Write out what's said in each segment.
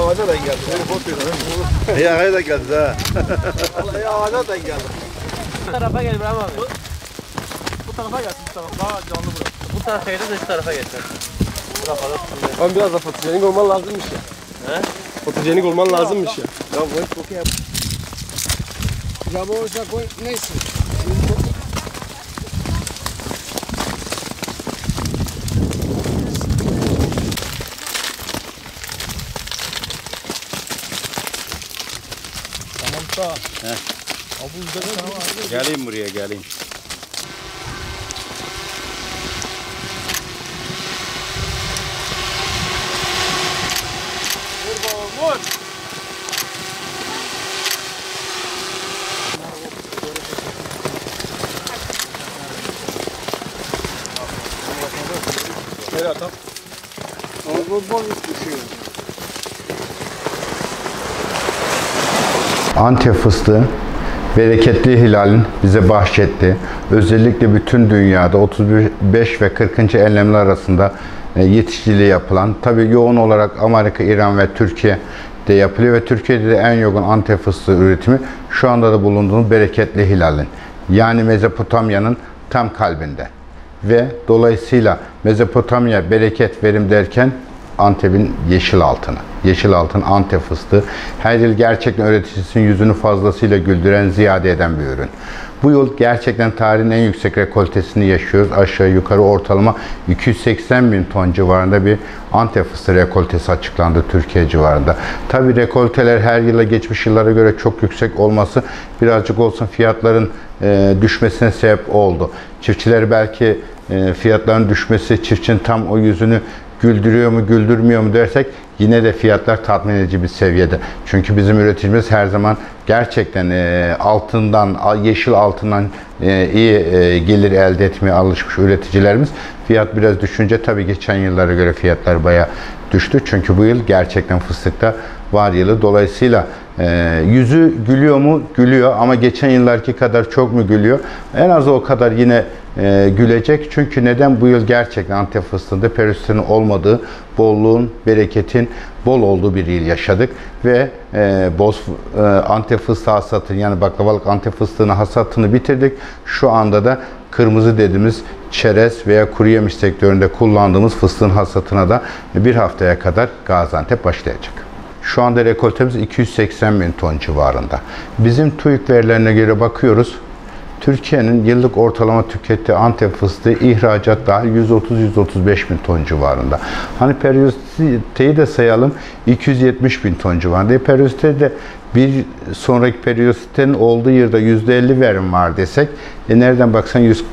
ağaca da geldi. İyi ağaca da geldi ha. Vallahi ağaca da geldi. Bu tarafa gel İbrahim abi. Bu tarafa gelsin, bu tarafa. Daha canlı burası. Bu tarafa gel de şu tarafa geçer. Ama biraz da fotojenik olman lazımmış ya. He? Fotojenik olman lazımmış ya. Ya bu çok iyi. Ya bu olsa koy, neyse. Tamam sağ. He. Geleyim buraya geleyim. Vur. Nereye atam? Antep fıstığı bereketli hilalin bize bahşetti. Özellikle bütün dünyada 35 ve 40. enlemler arasında yetişiciliği yapılan, tabii yoğun olarak Amerika, İran ve Türkiye'de yapılıyor ve Türkiye'de de en yoğun Antep fıstığı üretimi şu anda da bulunduğumuz bereketli hilalin. Yani Mezopotamya'nın tam kalbinde. Ve dolayısıyla Mezopotamya bereket verim derken Antep'in yeşil altını. Yeşil altın Antep fıstığı. Her yıl gerçekten üreticisinin yüzünü fazlasıyla güldüren, ziyade eden bir ürün. Bu yıl gerçekten tarihin en yüksek rekoltesini yaşıyoruz. Aşağı yukarı ortalama 280 bin ton civarında bir Antep fıstığı rekoltesi açıklandı Türkiye civarında. Tabii rekolteler her yıla geçmiş yıllara göre çok yüksek olması birazcık olsun fiyatların düşmesine sebep oldu. Çiftçiler belki fiyatların düşmesi çiftçinin tam o yüzünü güldürüyor mu, güldürmüyor mu dersek yine de fiyatlar tatmin edici bir seviyede. Çünkü bizim üreticimiz her zaman gerçekten altından, yeşil altından iyi gelir elde etmeye alışmış üreticilerimiz. Fiyat biraz düşünce tabii geçen yıllara göre fiyatlar bayağı düştü. Çünkü bu yıl gerçekten fıstıkta var yılı. Dolayısıyla yüzü gülüyor mu? Gülüyor ama geçen yıllarki kadar çok mu gülüyor? En az o kadar yine gülecek. Çünkü neden? Bu yıl gerçekten Antep fıstığında perüstinin olmadığı, bolluğun, bereketin bol olduğu bir yıl yaşadık. Ve Antep fıstığı hasatını, yani baklavalık Antep fıstığının hasatını bitirdik. Şu anda da kırmızı dediğimiz çerez veya kuru yemiş sektöründe kullandığımız fıstığın hasatına da bir haftaya kadar Gaziantep başlayacak. Şu anda rekoltemiz 280 bin ton civarında. Bizim TÜİK verilerine göre bakıyoruz. Türkiye'nin yıllık ortalama tükettiği Antep fıstığı ihracat dahil 130-135 bin ton civarında. Hani periyositeyi de sayalım 270 bin ton civarında. Periyositede bir sonraki periyositenin olduğu yılda %50 verim var desek nereden baksan 100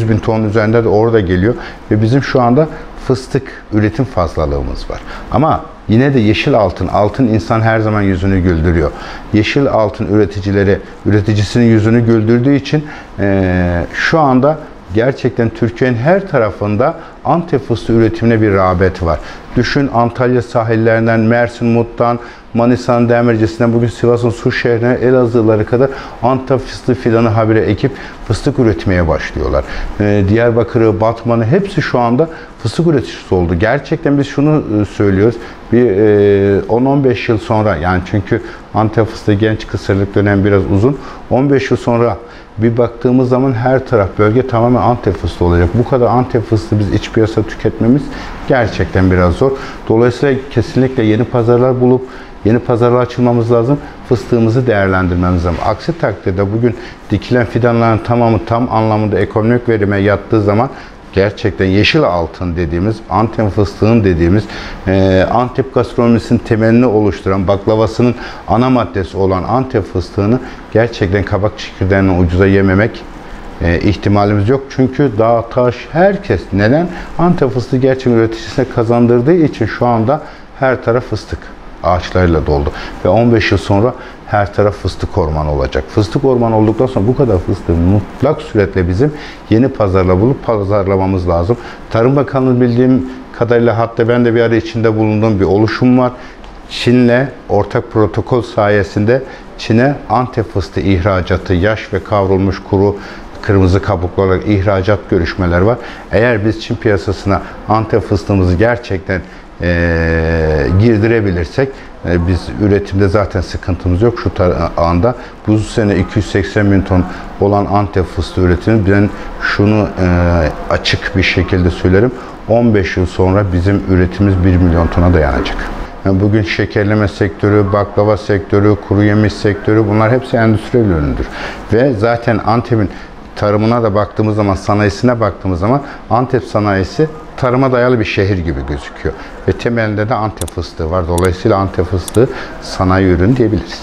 bin ton üzerinde de orada geliyor. Ve bizim şu anda fıstık üretim fazlalığımız var. Ama yine de yeşil altın, altın insan her zaman yüzünü güldürüyor. Yeşil altın üreticisinin yüzünü güldürdüğü için şu anda gerçekten Türkiye'nin her tarafında Antep fıstığı üretimine bir rağbet var. Düşün Antalya sahillerinden, Mersin Mut'tan, Manisa'nın Demircisi'nden bugün Sivas'ın Su şehrine, Elazığ'lara kadar Antep fıstığı fidanı habire ekip fıstık üretmeye başlıyorlar. Diyarbakır'ı, Batman'ı hepsi şu anda fıstık üreticisi oldu. Gerçekten biz şunu söylüyoruz. Bir 10-15 yıl sonra, yani çünkü Antep fıstığı genç kısırlık dönemi biraz uzun. 15 yıl sonra bir baktığımız zaman her taraf bölge tamamen Antep fıstığı olacak. Bu kadar Antep fıstığı biz iç piyasa tüketmemiz gerçekten biraz zor. Dolayısıyla kesinlikle yeni pazarlar bulup yeni pazarlar açılmamız lazım. Fıstığımızı değerlendirmemiz lazım. Aksi takdirde bugün dikilen fidanların tamamı tam anlamında ekonomik verime yattığı zaman gerçekten yeşil altın dediğimiz, Antep fıstığın dediğimiz, Antep gastronomisinin temelini oluşturan, baklavasının ana maddesi olan Antep fıstığını gerçekten kabak çekirdeğinden ucuza yememek ihtimalimiz yok. Çünkü dağ, taş, herkes neden? Antep fıstığı gerçekten üreticisine kazandırdığı için şu anda her taraf fıstık ağaçlarıyla doldu. Ve 15 yıl sonra her taraf fıstık ormanı olacak. Fıstık ormanı olduktan sonra bu kadar fıstığı mutlak suretle bizim yeni pazarla bulup pazarlamamız lazım. Tarım Bakanlığı bildiğim kadarıyla, hatta ben de bir ara içinde bulunduğum bir oluşum var. Çin'le ortak protokol sayesinde Çin'e Antep fıstığı ihracatı, yaş ve kavrulmuş kuru kırmızı kabuklu olarak ihracat görüşmeler var. Eğer biz Çin piyasasına Antep fıstığımızı gerçekten girdirebilirsek biz üretimde zaten sıkıntımız yok şu anda. Bu sene 280 bin ton olan Antep fıstığı üretimi, ben şunu açık bir şekilde söylerim. 15 yıl sonra bizim üretimimiz 1 milyon tona dayanacak. Yani bugün şekerleme sektörü, baklava sektörü, kuru yemiş sektörü, bunlar hepsi endüstriyel üründür. Ve zaten Antep'in tarımına da baktığımız zaman, sanayisine baktığımız zaman Antep sanayisi tarıma dayalı bir şehir gibi gözüküyor. Ve temelinde de Antep fıstığı var. Dolayısıyla Antep fıstığı sanayi ürünü diyebiliriz.